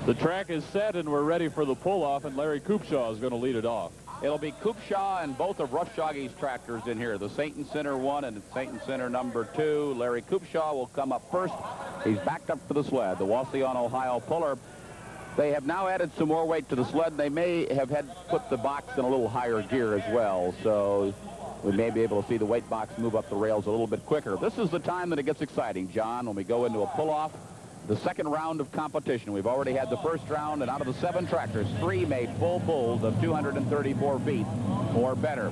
The track is set, and we're ready for the pull-off, and Larry Coopshaw is going to lead it off. It'll be Coopshaw and both of Russ Shaggy's tractors in here. The Satan Center 1 and Satan Center number 2. Larry Coopshaw will come up first. He's backed up for the sled. The Wauseon, Ohio puller. They have now added some more weight to the sled. They may have had put the box in a little higher gear as well, so we may be able to see the weight box move up the rails a little bit quicker. This is the time that it gets exciting, John, when we go into a pull-off. The second round of competition. We've already had the first round, and out of the 7 tractors, 3 made full pulls of 234 feet or better.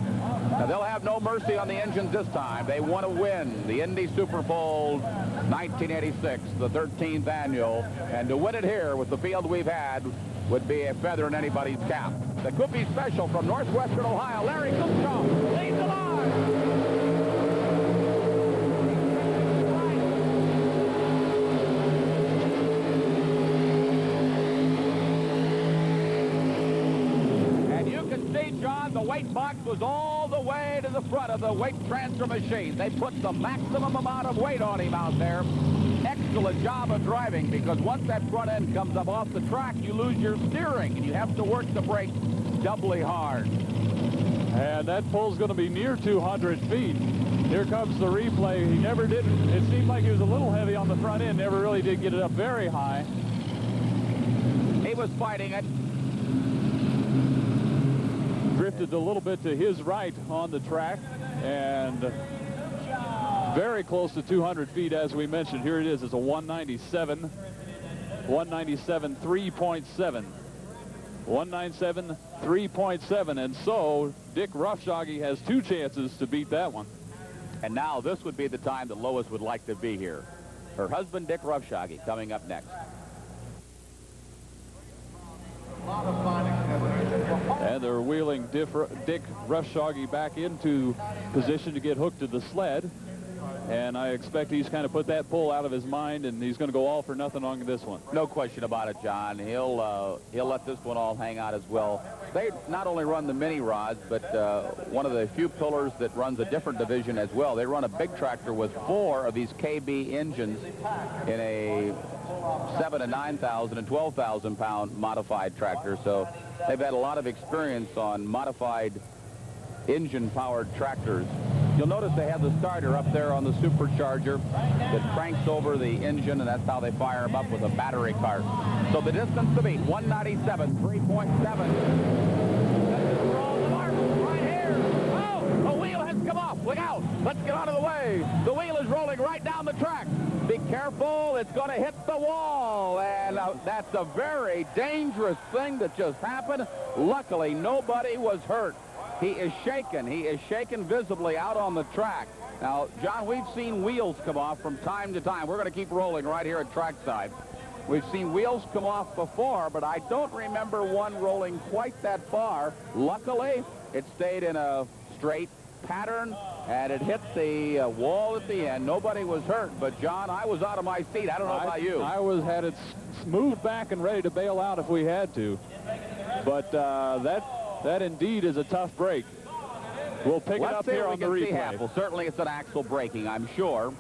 Now, they'll have no mercy on the engines this time. They want to win the Indy Super Bowl 1986, the 13th annual, and to win it here with the field we've had would be a feather in anybody's cap. The Coupe Special from northwestern Ohio, Larry Coopshaw leads the line. John, the weight box was all the way to the front of the weight transfer machine. They put the maximum amount of weight on him out there. Excellent job of driving, because once that front end comes up off the track, you lose your steering, and you have to work the brake doubly hard. And that pull's going to be near 200 feet. Here comes the replay. He never did. It seemed like he was a little heavy on the front end. Never really did get it up very high. He was fighting it. Drifted a little bit to his right on the track, and very close to 200 feet, as we mentioned. Here it is. It's a 197 3.7. 197 3.7, and so Dick Ruffshaggy has 2 chances to beat that one. And now this would be the time that Lois would like to be here. Her husband, Dick Ruffshaggy, coming up next. And they're wheeling Dick Ruffshaggy back into position to get hooked to the sled. And I expect he's kind of put that pull out of his mind, and he's going to go all for nothing on this one. No question about it, John. He'll let this one all hang out as well. They not only run the mini rods, but one of the few pullers that runs a different division as well. They run a big tractor with 4 of these KB engines in a 7 and 9,000 and 12,000 pound modified tractor. So they've had a lot of experience on modified engine powered tractors. You'll notice they have the starter up there on the supercharger that cranks over the engine, and that's how they fire them up with a battery cart. So the distance to beat, 197, 3.7. Right here. Oh, the wheel has come off. Look out. Let's get out of the way. The wheel is rolling right down the track. Be careful. It's going to hit the wall. And that's a very dangerous thing that just happened. Luckily, nobody was hurt. He is shaken. He is shaken visibly out on the track. Now, John, we've seen wheels come off from time to time. We're going to keep rolling right here at trackside. We've seen wheels come off before, but I don't remember one rolling quite that far. Luckily, it stayed in a straight pattern, and it hit the wall at the end. Nobody was hurt, but, John, I was out of my seat. I don't know about you. I had it moved back and ready to bail out if we had to. But that indeed is a tough break. We'll pick it up here on the replay. Well, certainly it's an axle braking, I'm sure.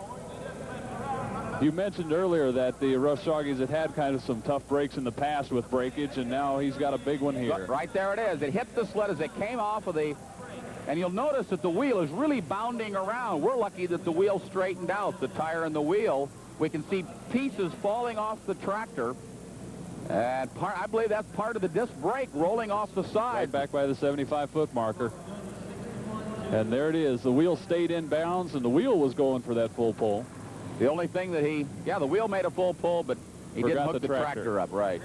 You mentioned earlier that the Ruffshaggys had kind of some tough breaks in the past with breakage, and now he's got a big one here. Right there it is. It hit the sled as it came off of the... And you'll notice that the wheel is really bounding around. We're lucky that the wheel straightened out, the tire and the wheel. We can see pieces falling off the tractor. And I believe that's part of the disc brake rolling off the side. Right back by the 75-foot marker. And there it is. The wheel stayed in bounds, and the wheel was going for that full pull. The only thing that the wheel made a full pull, but he didn't hook the tractor up, right.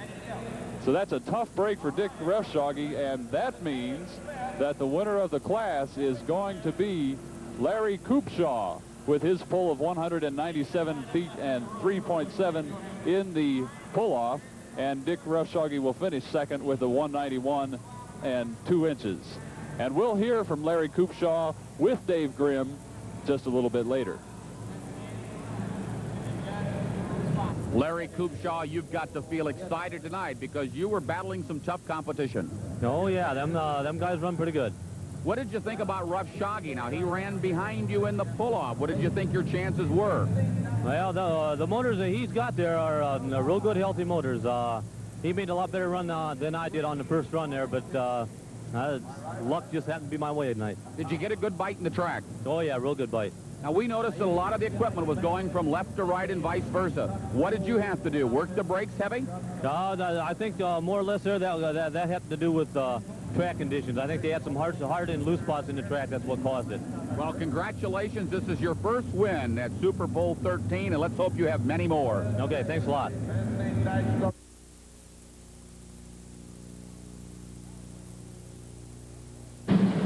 So that's a tough break for Dick Ruffshaggy, and that means that the winner of the class is going to be Larry Coopshaw with his pull of 197 feet and 3.7 in the pull-off. And Dick Ruffshaggy will finish second with a 191 and 2 inches. And we'll hear from Larry Coopshaw with Dave Grimm just a little bit later. Larry Coopshaw, you've got to feel excited tonight because you were battling some tough competition. Oh, yeah, them guys run pretty good. What did you think about Ruffshaggy? Now, he ran behind you in the pull-off. What did you think your chances were? Well, the motors that he's got there are real good, healthy motors. he made a lot better run than I did on the first run there, but luck just happened to be my way tonight. Did you get a good bite in the track? Oh, yeah, real good bite. Now, we noticed that a lot of the equipment was going from left to right and vice versa. What did you have to do? Work the brakes heavy? I think more or less there that had to do with track conditions. I think they had some hard and loose spots in the track. That's what caused it. Well, congratulations. This is your first win at Super Bowl 13, and let's hope you have many more. Okay, thanks a lot.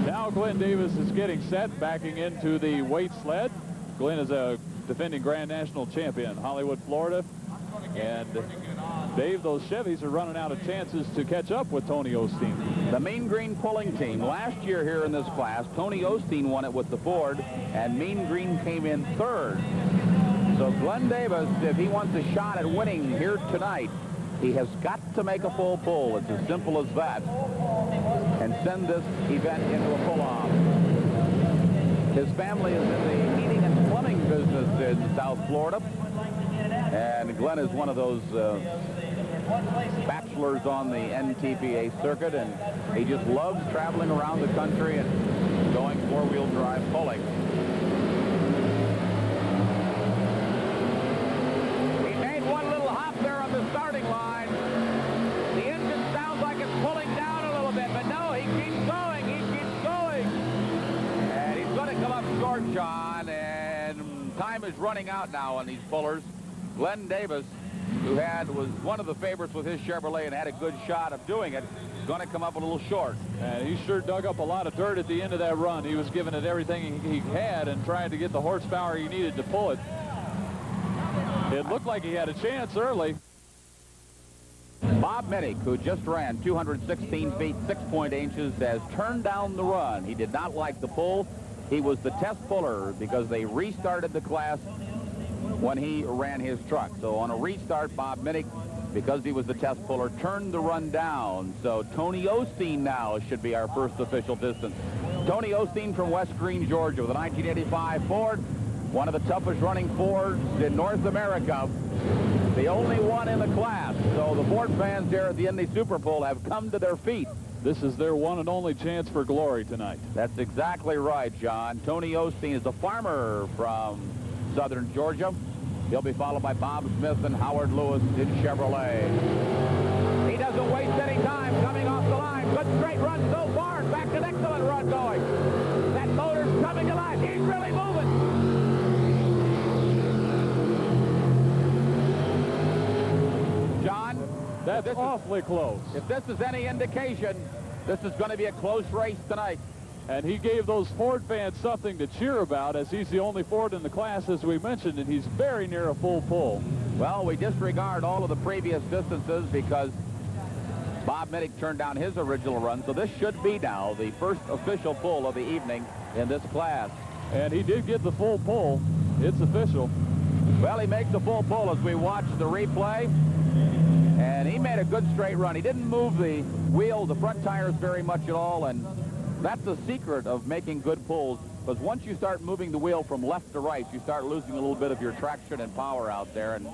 Now Glenn Davis is getting set, backing into the weight sled. Glenn is a defending Grand National champion, Hollywood, Florida. And Dave, those Chevys are running out of chances to catch up with Tony Osteen. The Mean Green pulling team. Last year here in this class, Tony Osteen won it with the Ford, and Mean Green came in third. So Glenn Davis, if he wants a shot at winning here tonight, he has got to make a full pull. It's as simple as that. And send this event into a pull-off. His family is in the heating and plumbing business in South Florida. And Glenn is one of those bachelors on the NTPA circuit, and he just loves traveling around the country and going four-wheel drive pulling. He made one little hop there on the starting line. The engine sounds like it's pulling down a little bit, but no, he keeps going, he keeps going. And he's going to come up short, John, and time is running out now on these pullers. Glenn Davis, who was one of the favorites with his Chevrolet and had a good shot of doing it, going to come up a little short. And he sure dug up a lot of dirt at the end of that run. He was giving it everything he had and trying to get the horsepower he needed to pull it. It looked like he had a chance early. Bob Minnick, who just ran 216 feet, 6.8 inches, has turned down the run. He did not like the pull. He was the test puller because they restarted the class when he ran his truck. So on a restart, Bob Minnick, because he was the test puller, turned the run down. So Tony Osteen now should be our first official distance. Tony Osteen from West Green, Georgia, with a 1985 Ford, one of the toughest running Fords in North America, the only one in the class. So the Ford fans here at the Indy Super Bowl have come to their feet. This is their one and only chance for glory tonight. That's exactly right, John. Tony Osteen is a farmer from southern Georgia. He'll be followed by Bob Smith and Howard Lewis in Chevrolet. He doesn't waste any time coming off the line. Good straight run so far. In fact, an excellent run going. That motor's coming alive. He's really moving. John, that's awfully close. If this is any indication, this is going to be a close race tonight. And he gave those Ford fans something to cheer about, as he's the only Ford in the class, as we mentioned, and he's very near a full pull. Well, we disregard all of the previous distances because Bob Minnick turned down his original run, so this should be now the first official pull of the evening in this class. And he did get the full pull. It's official. Well, he makes the full pull as we watch the replay, and he made a good straight run. He didn't move the wheel, the front tires very much at all, and that's the secret of making good pulls, because once you start moving the wheel from left to right, you start losing a little bit of your traction and power out there. And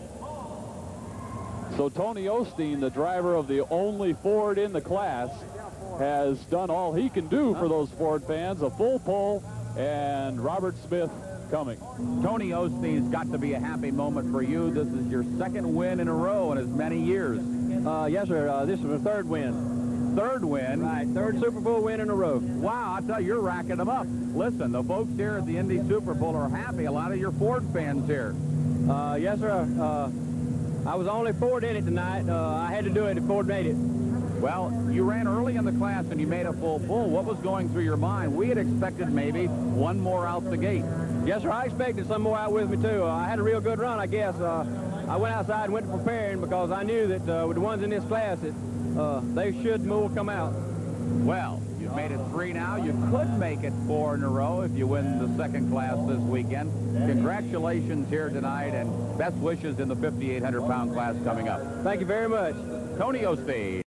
so Tony Osteen, the driver of the only Ford in the class, has done all he can do for those Ford fans. A full pull, and Robert Smith coming. Tony Osteen's got to be a happy moment for you. This is your second win in a row in as many years. Yes, sir. This is the third win. Third win. Right, third Super Bowl win in a row. Wow, I tell you, you're racking them up. Listen, the folks here at the Indy Super Bowl are happy. A lot of your Ford fans here. Yes, sir. I was the only Ford in it tonight. I had to do it if Ford made it. Well, you ran early in the class and you made a full pull. What was going through your mind? We had expected maybe one more out the gate. Yes, sir. I expected some more out with me, too. I had a real good run, I guess. I went outside and went to preparing because I knew that with the ones in this class, they should more come out. Well, you've made it 3 now. You could make it 4 in a row if you win the second class this weekend. Congratulations here tonight, and best wishes in the 5,800-pound class coming up. Thank you very much. Tony Osteen.